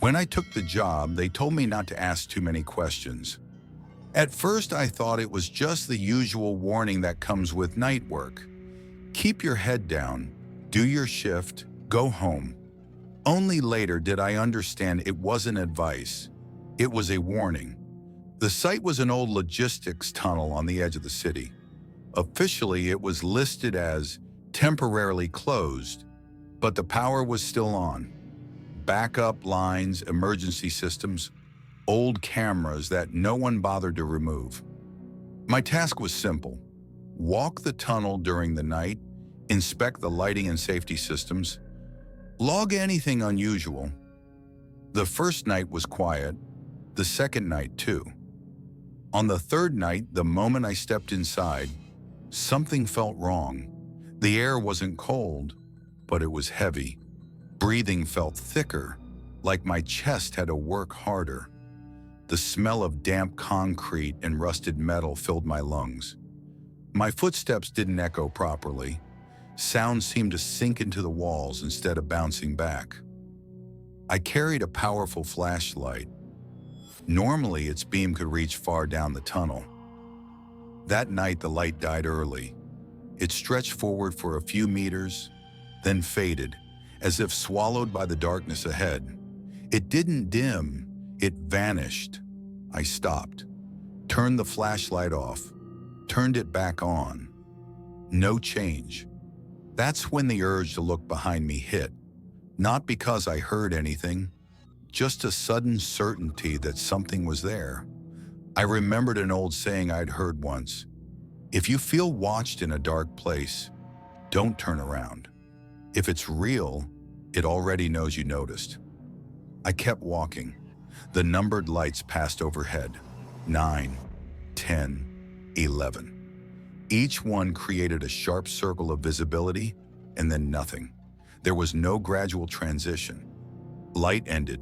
When I took the job, they told me not to ask too many questions. At first, I thought it was just the usual warning that comes with night work. Keep your head down, do your shift, go home. Only later did I understand it wasn't advice. It was a warning. The site was an old logistics tunnel on the edge of the city. Officially, it was listed as temporarily closed, but the power was still on. Backup lines, emergency systems, old cameras that no one bothered to remove. My task was simple: walk the tunnel during the night, inspect the lighting and safety systems, log anything unusual. The first night was quiet, the second night too. On the third night, the moment I stepped inside, something felt wrong. The air wasn't cold, but it was heavy. Breathing felt thicker, like my chest had to work harder. The smell of damp concrete and rusted metal filled my lungs. My footsteps didn't echo properly. Sound seemed to sink into the walls instead of bouncing back. I carried a powerful flashlight. Normally, its beam could reach far down the tunnel. That night, the light died early. It stretched forward for a few meters, then faded, as if swallowed by the darkness ahead. It didn't dim, it vanished. I stopped, turned the flashlight off, turned it back on. No change. That's when the urge to look behind me hit. Not because I heard anything, just a sudden certainty that something was there. I remembered an old saying I'd heard once: if you feel watched in a dark place, don't turn around. If it's real, it already knows you noticed. I kept walking. The numbered lights passed overhead. 9, 10, 11. Each one created a sharp circle of visibility, and then nothing. There was no gradual transition. Light ended.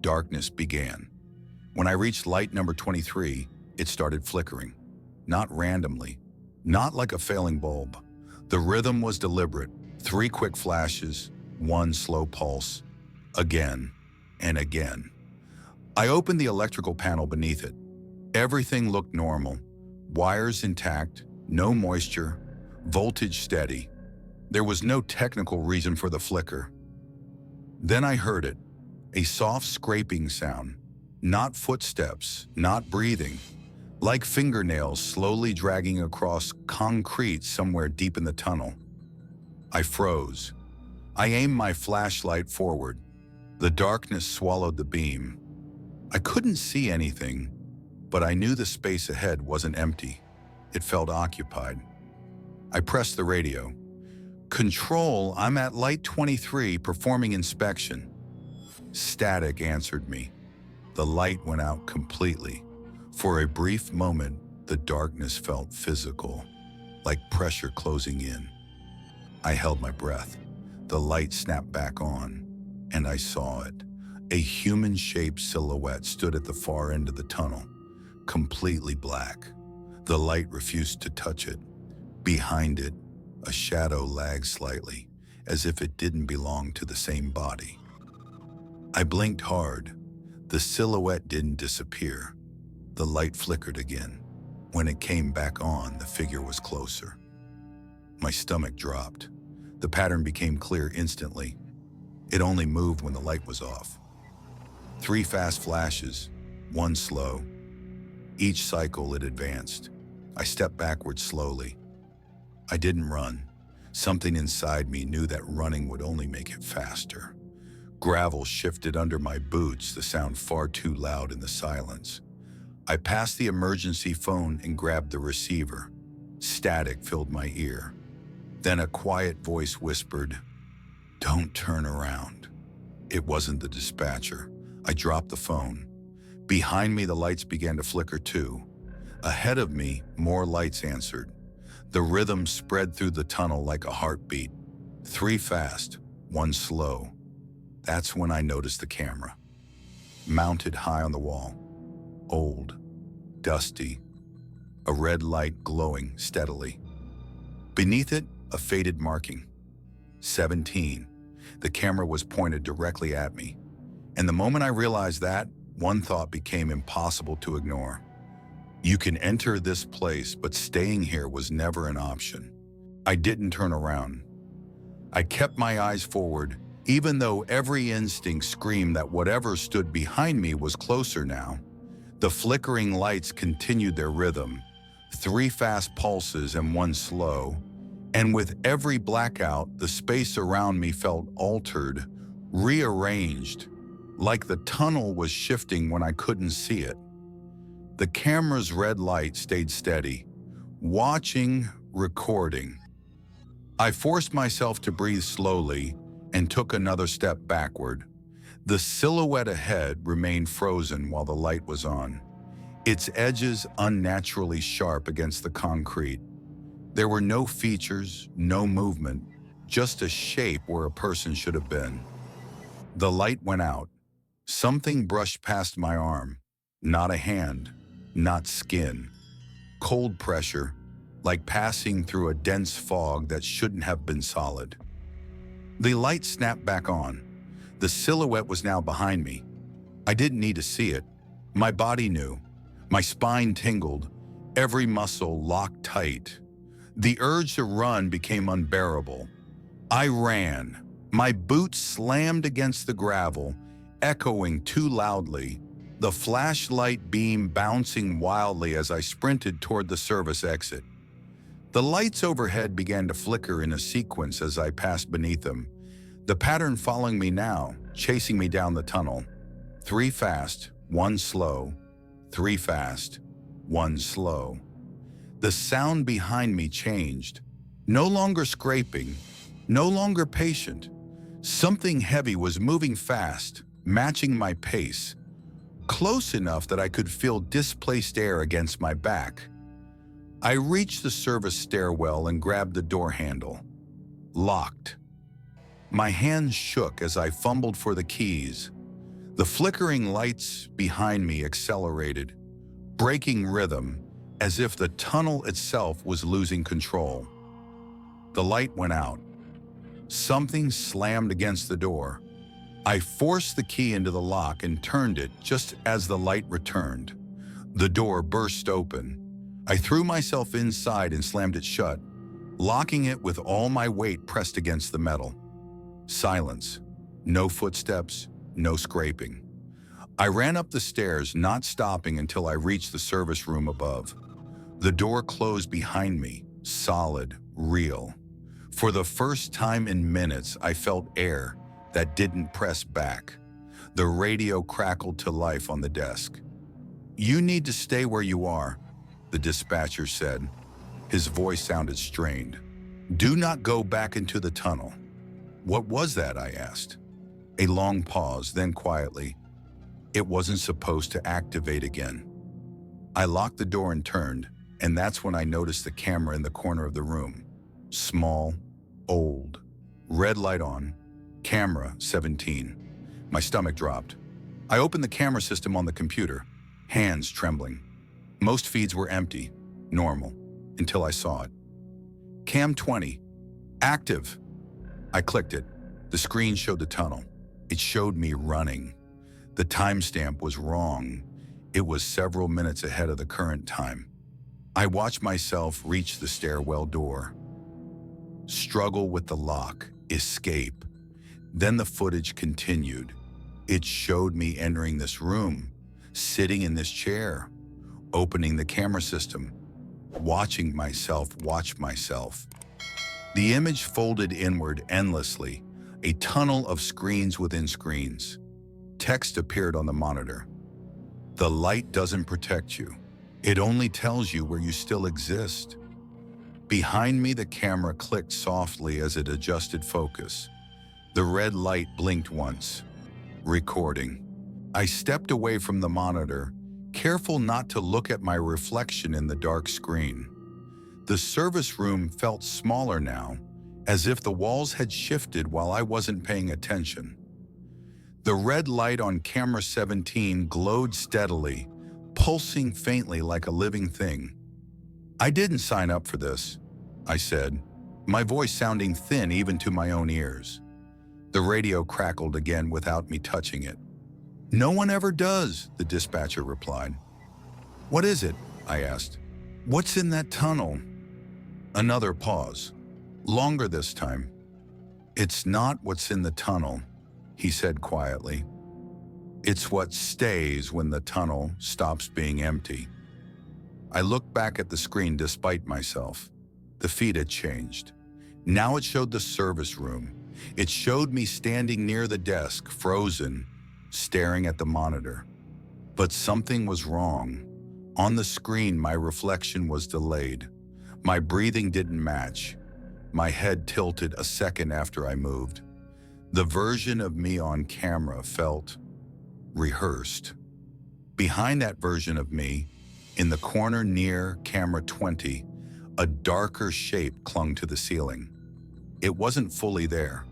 Darkness began. When I reached light number 23, it started flickering. Not randomly. Not like a failing bulb. The rhythm was deliberate. 3 quick flashes, 1 slow pulse. Again and again. I opened the electrical panel beneath it. Everything looked normal. Wires intact, no moisture, voltage steady. There was no technical reason for the flicker. Then I heard it, a soft scraping sound. Not footsteps, not breathing. Like fingernails slowly dragging across concrete somewhere deep in the tunnel. I froze. I aimed my flashlight forward. The darkness swallowed the beam. I couldn't see anything, but I knew the space ahead wasn't empty. It felt occupied. I pressed the radio. "Control, I'm at light 23, performing inspection." Static answered me. The light went out completely. For a brief moment, the darkness felt physical, like pressure closing in. I held my breath. The light snapped back on, and I saw it. A human-shaped silhouette stood at the far end of the tunnel, completely black. The light refused to touch it. Behind it, a shadow lagged slightly, as if it didn't belong to the same body. I blinked hard. The silhouette didn't disappear. The light flickered again. When it came back on, the figure was closer. My stomach dropped. The pattern became clear instantly. It only moved when the light was off. 3 fast flashes, 1 slow. Each cycle it advanced. I stepped backward slowly. I didn't run. Something inside me knew that running would only make it faster. Gravel shifted under my boots, the sound far too loud in the silence. I passed the emergency phone and grabbed the receiver. Static filled my ear. Then a quiet voice whispered, "Don't turn around." It wasn't the dispatcher. I dropped the phone. Behind me, the lights began to flicker too. Ahead of me, more lights answered. The rhythm spread through the tunnel like a heartbeat. 3 fast, 1 slow. That's when I noticed the camera. Mounted high on the wall. Old, dusty, a red light glowing steadily. Beneath it, a faded marking. 17. The camera was pointed directly at me. And the moment I realized that, one thought became impossible to ignore. You can enter this place, but staying here was never an option. I didn't turn around. I kept my eyes forward, even though every instinct screamed that whatever stood behind me was closer now. The flickering lights continued their rhythm, 3 fast pulses and 1 slow, and with every blackout, the space around me felt altered, rearranged, like the tunnel was shifting when I couldn't see it. The camera's red light stayed steady, watching, recording. I forced myself to breathe slowly and took another step backward. The silhouette ahead remained frozen while the light was on, its edges unnaturally sharp against the concrete. There were no features, no movement, just a shape where a person should have been. The light went out. Something brushed past my arm. Not a hand, not skin. Cold pressure, like passing through a dense fog that shouldn't have been solid. The light snapped back on. The silhouette was now behind me. I didn't need to see it. My body knew. My spine tingled, every muscle locked tight. The urge to run became unbearable. I ran. My boots slammed against the gravel, echoing too loudly, the flashlight beam bouncing wildly as I sprinted toward the service exit. The lights overhead began to flicker in a sequence as I passed beneath them, the pattern following me now, chasing me down the tunnel. 3 fast, 1 slow, 3 fast, 1 slow. The sound behind me changed, no longer scraping, no longer patient. Something heavy was moving fast, matching my pace, close enough that I could feel displaced air against my back. I reached the service stairwell and grabbed the door handle. Locked. My hands shook as I fumbled for the keys. The flickering lights behind me accelerated, breaking rhythm, as if the tunnel itself was losing control. The light went out. Something slammed against the door. I forced the key into the lock and turned it just as the light returned. The door burst open. I threw myself inside and slammed it shut, locking it with all my weight pressed against the metal. Silence. No footsteps, no scraping. I ran up the stairs, not stopping until I reached the service room above. The door closed behind me, solid, real. For the first time in minutes, I felt air that didn't press back. The radio crackled to life on the desk. "You need to stay where you are," the dispatcher said. His voice sounded strained. "Do not go back into the tunnel." "What was that?" I asked. A long pause, then quietly, "It wasn't supposed to activate again." I locked the door and turned, and that's when I noticed the camera in the corner of the room. Small, old, red light on, camera 17. My stomach dropped. I opened the camera system on the computer, hands trembling. Most feeds were empty, normal, until I saw it. Cam 20, active. I clicked it. The screen showed the tunnel. It showed me running. The timestamp was wrong. It was several minutes ahead of the current time. I watched myself reach the stairwell door. Struggle with the lock, escape. Then the footage continued. It showed me entering this room, sitting in this chair, opening the camera system, watching myself watch myself. The image folded inward endlessly, a tunnel of screens within screens. Text appeared on the monitor. "The light doesn't protect you. It only tells you where you still exist." Behind me, the camera clicked softly as it adjusted focus. The red light blinked once. Recording. I stepped away from the monitor, careful not to look at my reflection in the dark screen. The service room felt smaller now, as if the walls had shifted while I wasn't paying attention. The red light on camera 17 glowed steadily, pulsing faintly like a living thing. "I didn't sign up for this," I said, my voice sounding thin even to my own ears. The radio crackled again without me touching it. No one ever does, the dispatcher replied. What is it? I asked. What's in that tunnel? Another pause. Longer this time. It's not what's in the tunnel, he said quietly. It's what stays when the tunnel stops being empty. I looked back at the screen despite myself. The feed had changed. Now it showed the service room. It showed me standing near the desk, frozen, staring at the monitor. But something was wrong. On the screen, my reflection was delayed. My breathing didn't match. My head tilted a second after I moved. The version of me on camera felt rehearsed. Behind that version of me, in the corner near camera 20, a darker shape clung to the ceiling. It wasn't fully there,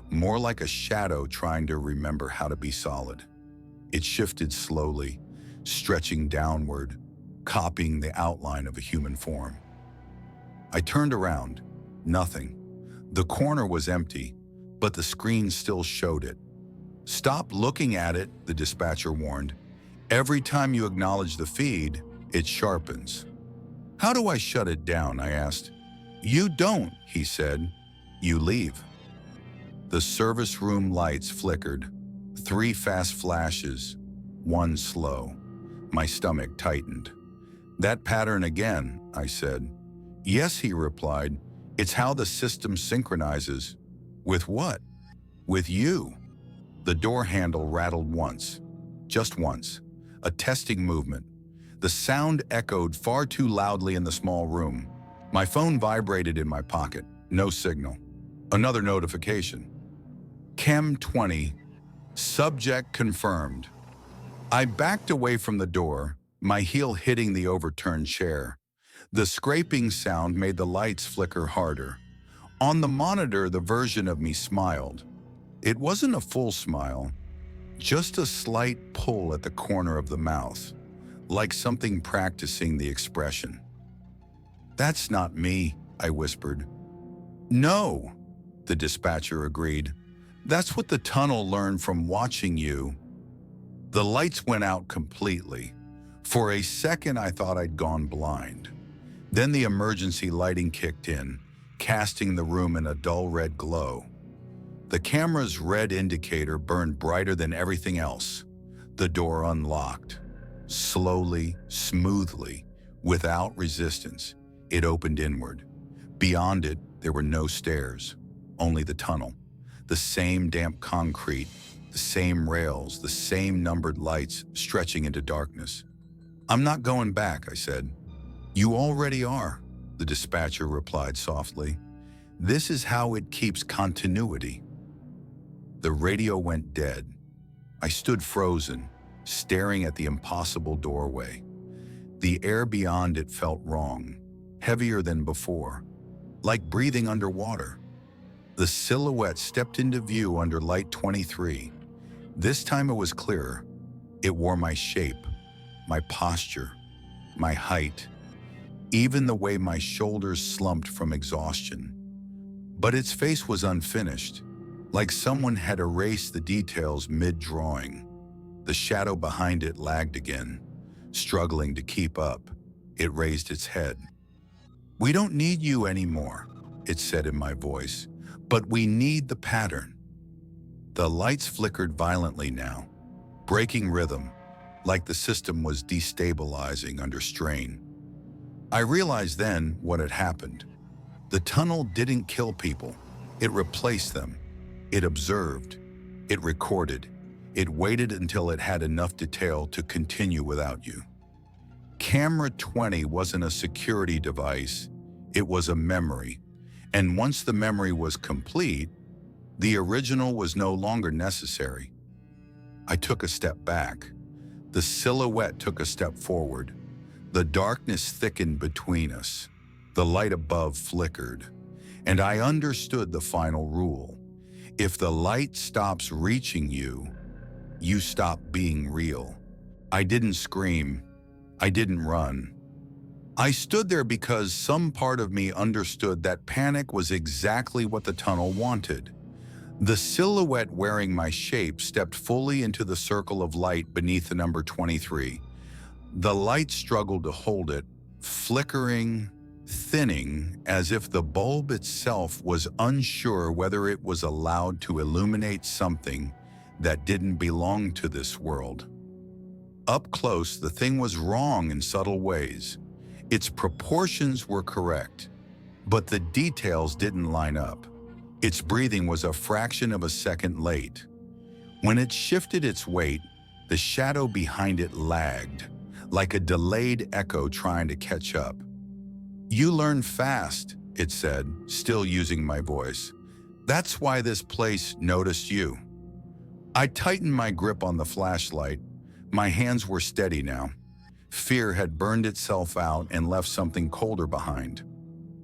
more like a shadow trying to remember how to be solid. It shifted slowly, stretching downward, copying the outline of a human form. I turned around. Nothing. The corner was empty, but the screen still showed it. Stop looking at it, the dispatcher warned. Every time you acknowledge the feed, it sharpens. How do I shut it down? I asked. You don't, he said. You leave. The service room lights flickered. 3 fast flashes, 1 slow. My stomach tightened. That pattern again, I said. Yes, he replied. It's how the system synchronizes. With what? With you. The door handle rattled once. Just once. A testing movement. The sound echoed far too loudly in the small room. My phone vibrated in my pocket. No signal. Another notification. Chem 20. Subject confirmed. I backed away from the door, my heel hitting the overturned chair. The scraping sound made the lights flicker harder. On the monitor, the version of me smiled. It wasn't a full smile, just a slight pull at the corner of the mouth, like something practicing the expression. That's not me, I whispered. No, the dispatcher agreed. That's what the tunnel learned from watching you. The lights went out completely. For a second, I thought I'd gone blind. Then the emergency lighting kicked in, casting the room in a dull red glow. The camera's red indicator burned brighter than everything else. The door unlocked. Slowly, smoothly, without resistance, it opened inward. Beyond it, there were no stairs, only the tunnel. The same damp concrete, the same rails, the same numbered lights stretching into darkness. I'm not going back, I said. You already are, the dispatcher replied softly. This is how it keeps continuity. The radio went dead. I stood frozen, staring at the impossible doorway. The air beyond it felt wrong, heavier than before, like breathing underwater. The silhouette stepped into view under light 23. This time it was clearer. It wore my shape, my posture, my height, even the way my shoulders slumped from exhaustion. But its face was unfinished, like someone had erased the details mid-drawing. The shadow behind it lagged again, struggling to keep up. It raised its head. We don't need you anymore, it said in my voice, but we need the pattern. The lights flickered violently now, breaking rhythm, like the system was destabilizing under strain. I realized then what had happened. The tunnel didn't kill people. It replaced them. It observed. It recorded. It waited until it had enough detail to continue without you. Camera 20 wasn't a security device. It was a memory. And once the memory was complete, the original was no longer necessary. I took a step back. The silhouette took a step forward. The darkness thickened between us. The light above flickered. And I understood the final rule. If the light stops reaching you, you stop being real. I didn't scream. I didn't run. I stood there because some part of me understood that panic was exactly what the tunnel wanted. The silhouette wearing my shape stepped fully into the circle of light beneath the number 23. The light struggled to hold it, flickering, thinning, as if the bulb itself was unsure whether it was allowed to illuminate something that didn't belong to this world. Up close, the thing was wrong in subtle ways. Its proportions were correct, but the details didn't line up. Its breathing was a fraction of a second late. When it shifted its weight, the shadow behind it lagged, like a delayed echo trying to catch up. "You learn fast," it said, still using my voice. "That's why this place noticed you." I tightened my grip on the flashlight. My hands were steady now. Fear had burned itself out and left something colder behind.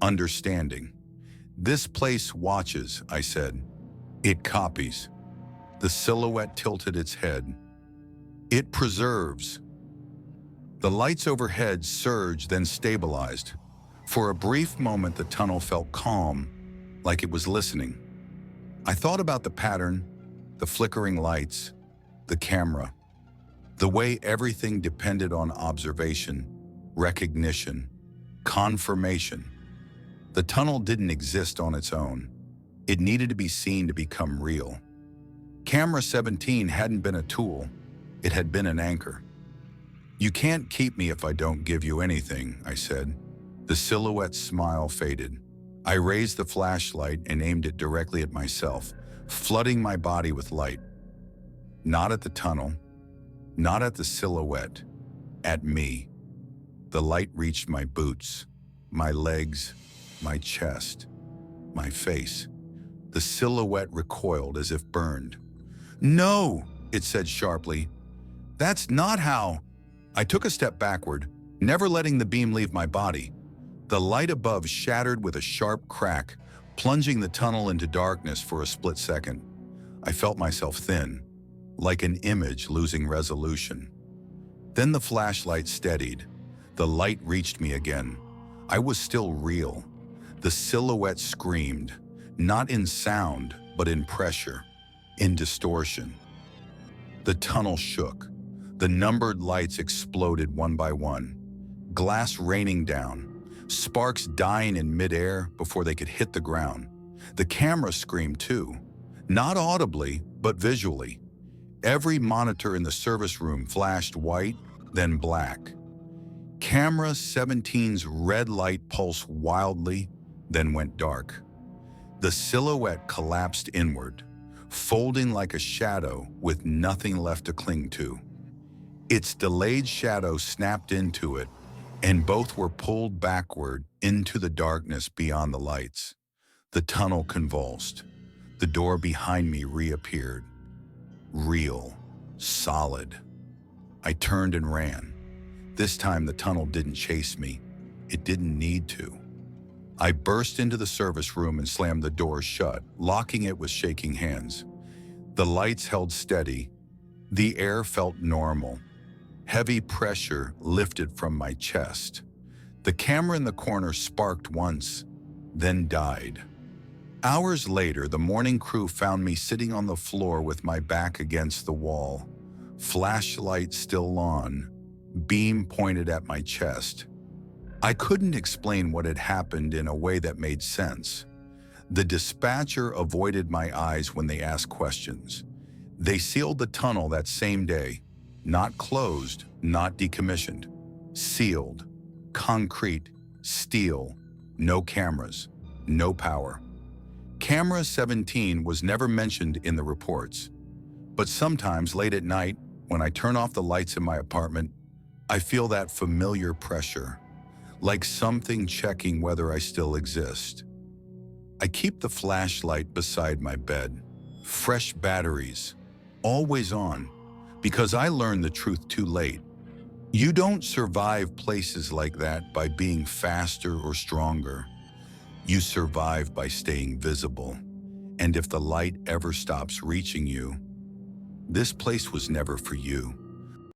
Understanding. "This place watches," I said. "It copies." The silhouette tilted its head. "It preserves." The lights overhead surged, then stabilized. For a brief moment, the tunnel felt calm, like it was listening. I thought about the pattern, the flickering lights, the camera, the way everything depended on observation, recognition, confirmation. The tunnel didn't exist on its own. It needed to be seen to become real. Camera 17 hadn't been a tool. It had been an anchor. "You can't keep me if I don't give you anything," I said. The silhouette's smile faded. I raised the flashlight and aimed it directly at myself, flooding my body with light. Not at the tunnel, not at the silhouette, at me. The light reached my boots, my legs, my chest, my face. The silhouette recoiled as if burned. "No," it said sharply. "That's not how." I took a step backward, never letting the beam leave my body. The light above shattered with a sharp crack, plunging the tunnel into darkness for a split second. I felt myself thin, like an image losing resolution. Then the flashlight steadied. The light reached me again. I was still real. The silhouette screamed, not in sound, but in pressure, in distortion. The tunnel shook. The numbered lights exploded one by one, glass raining down, sparks dying in midair before they could hit the ground. The camera screamed too, not audibly, but visually. Every monitor in the service room flashed white, then black. Camera 17's red light pulsed wildly, then went dark. The silhouette collapsed inward, folding like a shadow with nothing left to cling to. Its delayed shadow snapped into it, and both were pulled backward into the darkness beyond the lights. The tunnel convulsed. The door behind me reappeared. Real, solid. I turned and ran. This time the tunnel didn't chase me. It didn't need to. I burst into the service room and slammed the door shut, locking it with shaking hands. The lights held steady. The air felt normal. Heavy pressure lifted from my chest. The camera in the corner sparked once, then died. Hours later, the morning crew found me sitting on the floor with my back against the wall, flashlight still on, beam pointed at my chest. I couldn't explain what had happened in a way that made sense. The dispatcher avoided my eyes when they asked questions. They sealed the tunnel that same day. Not closed, not decommissioned. Sealed. Concrete. Steel. No cameras. No power. Camera 17 was never mentioned in the reports. But sometimes late at night, when I turn off the lights in my apartment, I feel that familiar pressure, like something checking whether I still exist. I keep the flashlight beside my bed. Fresh batteries. Always on. Because I learned the truth too late. You don't survive places like that by being faster or stronger. You survive by staying visible. And if the light ever stops reaching you, this place was never for you.